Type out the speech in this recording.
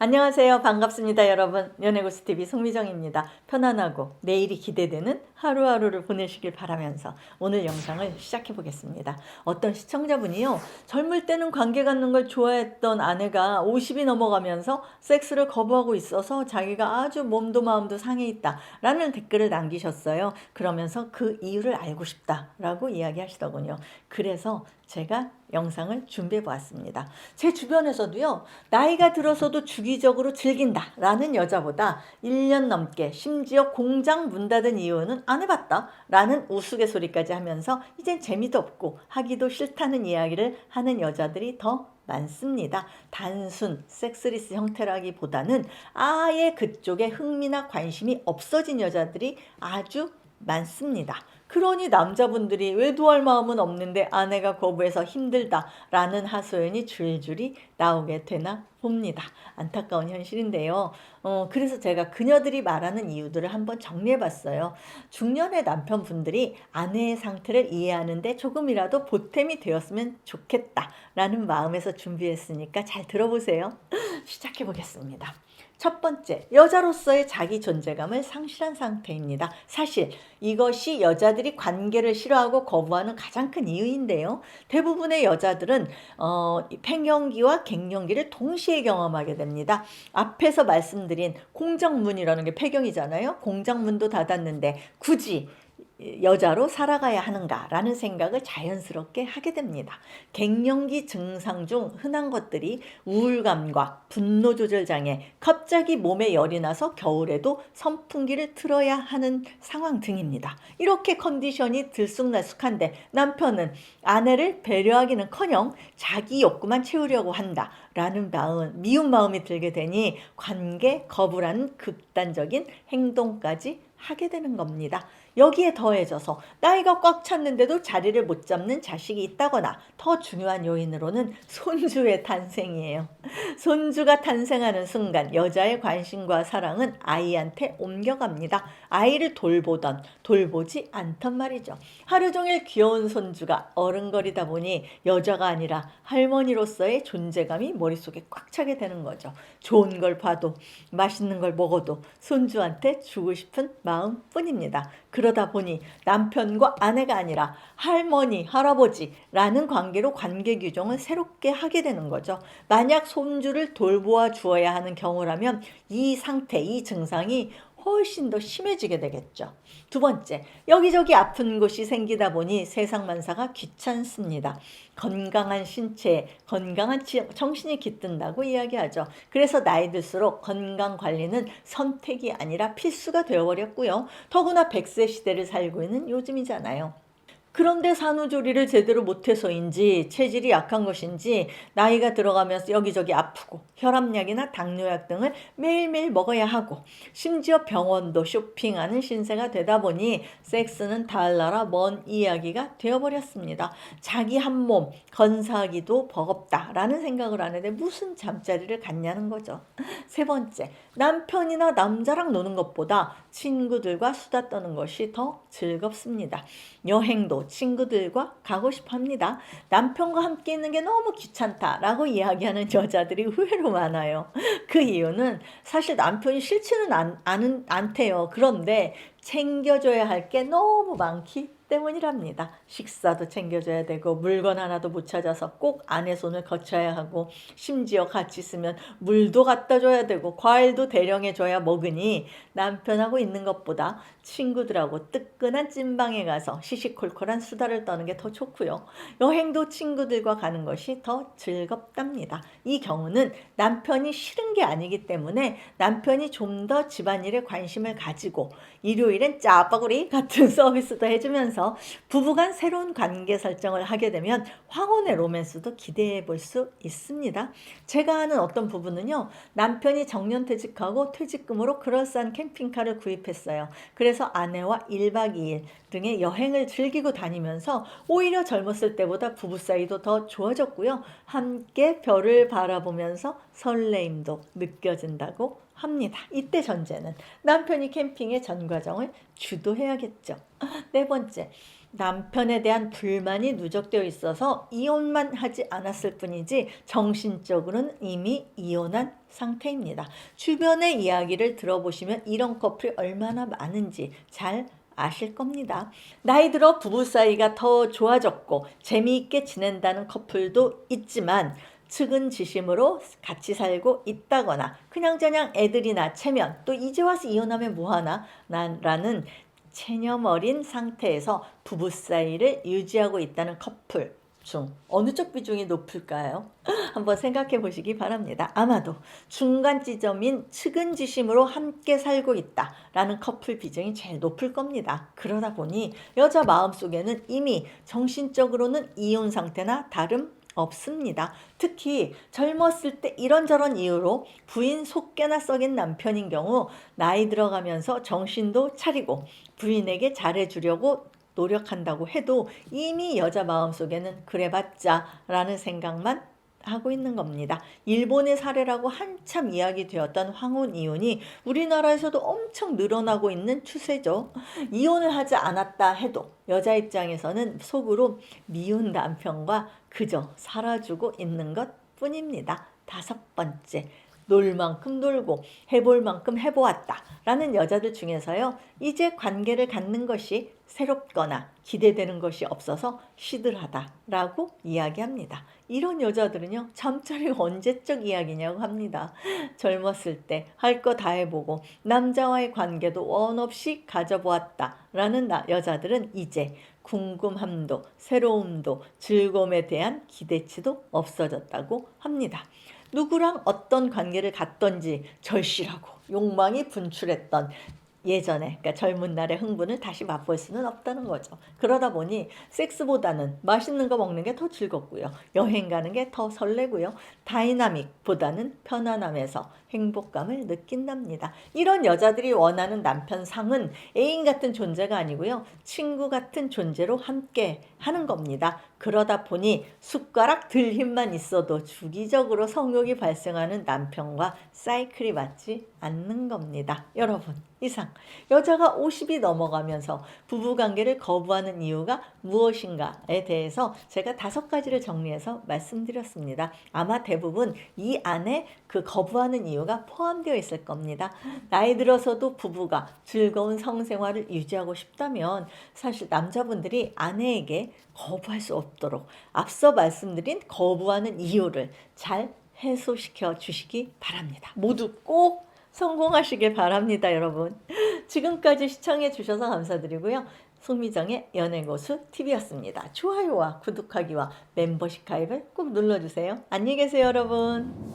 안녕하세요. 반갑습니다, 여러분. 연애고수TV 송미정입니다. 편안하고 내일이 기대되는 하루하루를 보내시길 바라면서 오늘 영상을 시작해 보겠습니다. 어떤 시청자분이요, 젊을 때는 관계 갖는 걸 좋아했던 아내가 50이 넘어가면서 섹스를 거부하고 있어서 자기가 아주 몸도 마음도 상해 있다 라는 댓글을 남기셨어요. 그러면서 그 이유를 알고 싶다 라고 이야기하시더군요. 그래서 제가 영상을 준비해 보았습니다. 제 주변에서도요, 나이가 들어서도 주기적으로 즐긴다 라는 여자보다 1년 넘게 심지어 공장 문 닫은 이유는 안 해봤다 라는 우스갯소리까지 하면서 이젠 재미도 없고 하기도 싫다는 이야기를 하는 여자들이 더 많습니다. 단순 섹스리스 형태라기보다는 아예 그쪽에 흥미나 관심이 없어진 여자들이 아주 많습니다. 그러니 남자분들이 외도할 마음은 없는데 아내가 거부해서 힘들다라는 하소연이 줄줄이 나오게 되나 봅니다. 안타까운 현실인데요. 그래서 제가 그녀들이 말하는 이유들을 한번 정리해봤어요. 중년의 남편분들이 아내의 상태를 이해하는데 조금이라도 보탬이 되었으면 좋겠다라는 마음에서 준비했으니까 잘 들어보세요. 시작해보겠습니다. 첫 번째, 여자로서의 자기 존재감을 상실한 상태입니다. 사실 이것이 여자들이 관계를 싫어하고 거부하는 가장 큰 이유인데요. 대부분의 여자들은 팽경기와 갱년기를 동시에 경험하게 됩니다. 앞에서 말씀드린 공장문이라는 게 폐경이잖아요. 공장문도 닫았는데 굳이 여자로 살아가야 하는가라는 생각을 자연스럽게 하게 됩니다. 갱년기 증상 중 흔한 것들이 우울감과 분노 조절 장애, 갑자기 몸에 열이 나서 겨울에도 선풍기를 틀어야 하는 상황 등입니다. 이렇게 컨디션이 들쑥날쑥한데 남편은 아내를 배려하기는커녕 자기 욕구만 채우려고 한다라는 미운 마음이 들게 되니 관계 거부라는 극단적인 행동까지 하게 되는 겁니다. 여기에 더해져서 나이가 꽉 찼는데도 자리를 못 잡는 자식이 있다거나 더 중요한 요인으로는 손주의 탄생이에요. 손주가 탄생하는 순간 여자의 관심과 사랑은 아이한테 옮겨갑니다. 아이를 돌보지 않던 말이죠. 하루 종일 귀여운 손주가 어른거리다 보니 여자가 아니라 할머니로서의 존재감이 머릿속에 꽉 차게 되는 거죠. 좋은 걸 봐도 맛있는 걸 먹어도 손주한테 주고 싶은 마음뿐입니다. 그러다 보니 남편과 아내가 아니라 할머니, 할아버지라는 관계로 관계 규정을 새롭게 하게 되는 거죠. 만약 손주를 돌보아 주어야 하는 경우라면 이 상태, 이 증상이 훨씬 더 심해지게 되겠죠. 두 번째, 여기저기 아픈 곳이 생기다 보니 세상만사가 귀찮습니다. 건강한 신체에 건강한 정신이 깃든다고 이야기하죠. 그래서 나이 들수록 건강 관리는 선택이 아니라 필수가 되어버렸고요. 더구나 100세 시대를 살고 있는 요즘이잖아요. 그런데 산후조리를 제대로 못해서인지 체질이 약한 것인지 나이가 들어가면서 여기저기 아프고 혈압약이나 당뇨약 등을 매일매일 먹어야 하고 심지어 병원도 쇼핑하는 신세가 되다 보니 섹스는 달나라 먼 이야기가 되어버렸습니다. 자기 한 몸 건사하기도 버겁다라는 생각을 하는데 무슨 잠자리를 갖냐는 거죠. 세 번째, 남편이나 남자랑 노는 것보다 친구들과 수다 떠는 것이 더 즐겁습니다. 여행도 친구들과 가고 싶어 합니다. 남편과 함께 있는 게 너무 귀찮다라고 이야기하는 여자들이 의외로 많아요. 그 이유는 사실 남편이 싫지는 않대요. 그런데 챙겨줘야 할 게 너무 많기 때문이랍니다. 식사도 챙겨줘야 되고 물건 하나도 못 찾아서 꼭 아내 손을 거쳐야 하고 심지어 같이 있으면 물도 갖다 줘야 되고 과일도 대령해 줘야 먹으니 남편하고 있는 것보다 친구들하고 뜨끈한 찐방에 가서 시시콜콜한 수다를 떠는 게 더 좋고요. 여행도 친구들과 가는 것이 더 즐겁답니다. 이 경우는 남편이 싫은 게 아니기 때문에 남편이 좀 더 집안일에 관심을 가지고 일요일엔 짜파구리 같은 서비스도 해주면서 부부간 새로운 관계 설정을 하게 되면 황혼의 로맨스도 기대해 볼 수 있습니다. 제가 아는 어떤 부부는요, 남편이 정년퇴직하고 퇴직금으로 그럴싸한 캠핑카를 구입했어요. 그래서 아내와 1박 2일 등의 여행을 즐기고 다니면서 오히려 젊었을 때보다 부부 사이도 더 좋아졌고요. 함께 별을 바라보면서 설레임도 느껴진다고 합니다. 이때 전제는 남편이 캠핑의 전 과정을 주도해야겠죠. 네 번째, 남편에 대한 불만이 누적되어 있어서 이혼만 하지 않았을 뿐이지 정신적으로는 이미 이혼한 상태입니다. 주변의 이야기를 들어보시면 이런 커플이 얼마나 많은지 잘 아실 겁니다. 나이 들어 부부 사이가 더 좋아졌고 재미있게 지낸다는 커플도 있지만 측은지심으로 같이 살고 있다거나 그냥저냥 애들이나 체면 또 이제 와서 이혼하면 뭐하나 라는 체념 어린 상태에서 부부 사이를 유지하고 있다는 커플 중 어느 쪽 비중이 높을까요? 한번 생각해 보시기 바랍니다. 아마도 중간 지점인 측은지심으로 함께 살고 있다라는 커플 비중이 제일 높을 겁니다. 그러다 보니 여자 마음속에는 이미 정신적으로는 이혼 상태나 다름 없습니다. 특히 젊었을 때 이런저런 이유로 부인 속개나 썩인 남편인 경우 나이 들어가면서 정신도 차리고 부인에게 잘해주려고 노력한다고 해도 이미 여자 마음속에는 그래봤자 라는 생각만 하고 있는 겁니다. 일본의 사례라고 한참 이야기되었던 황혼 이혼이 우리나라에서도 엄청 늘어나고 있는 추세죠. 이혼을 하지 않았다 해도 여자 입장에서는 속으로 미운 남편과 그저 살아주고 있는 것 뿐입니다. 5번째, 놀 만큼 놀고 해볼 만큼 해보았다 라는 여자들 중에서요, 이제 관계를 갖는 것이 새롭거나 기대되는 것이 없어서 시들하다 라고 이야기합니다. 이런 여자들은요, 잠자리가 언제적 이야기냐고 합니다. 젊었을 때 할 거 다 해보고 남자와의 관계도 원 없이 가져보았다 라는 여자들은 이제 궁금함도 새로움도 즐거움에 대한 기대치도 없어졌다고 합니다. 누구랑 어떤 관계를 갖던지 절실하고 욕망이 분출했던 예전에, 그러니까 젊은 날의 흥분을 다시 맛볼 수는 없다는 거죠. 그러다 보니 섹스보다는 맛있는 거 먹는 게 더 즐겁고요. 여행 가는 게 더 설레고요. 다이나믹보다는 편안함에서 행복감을 느낀답니다. 이런 여자들이 원하는 남편 상은 애인 같은 존재가 아니고요. 친구 같은 존재로 함께 하는 겁니다. 그러다 보니 숟가락 들 힘만 있어도 주기적으로 성욕이 발생하는 남편과 사이클이 맞지 않는 겁니다. 여러분, 이상 여자가 50이 넘어가면서 부부관계를 거부하는 이유가 무엇인가에 대해서 제가 5가지를 정리해서 말씀드렸습니다. 아마 대부분 이 안에 그 거부하는 이유가 포함되어 있을 겁니다. 나이 들어서도 부부가 즐거운 성생활을 유지하고 싶다면 사실 남자분들이 아내에게 거부할 수 없도록 앞서 말씀드린 거부하는 이유를 잘 해소시켜 주시기 바랍니다. 모두 꼭 성공하시길 바랍니다, 여러분. 지금까지 시청해 주셔서 감사드리고요. 송미정의 연애고수 TV였습니다. 좋아요와 구독하기와 멤버십 가입을 꼭 눌러주세요. 안녕히 계세요, 여러분.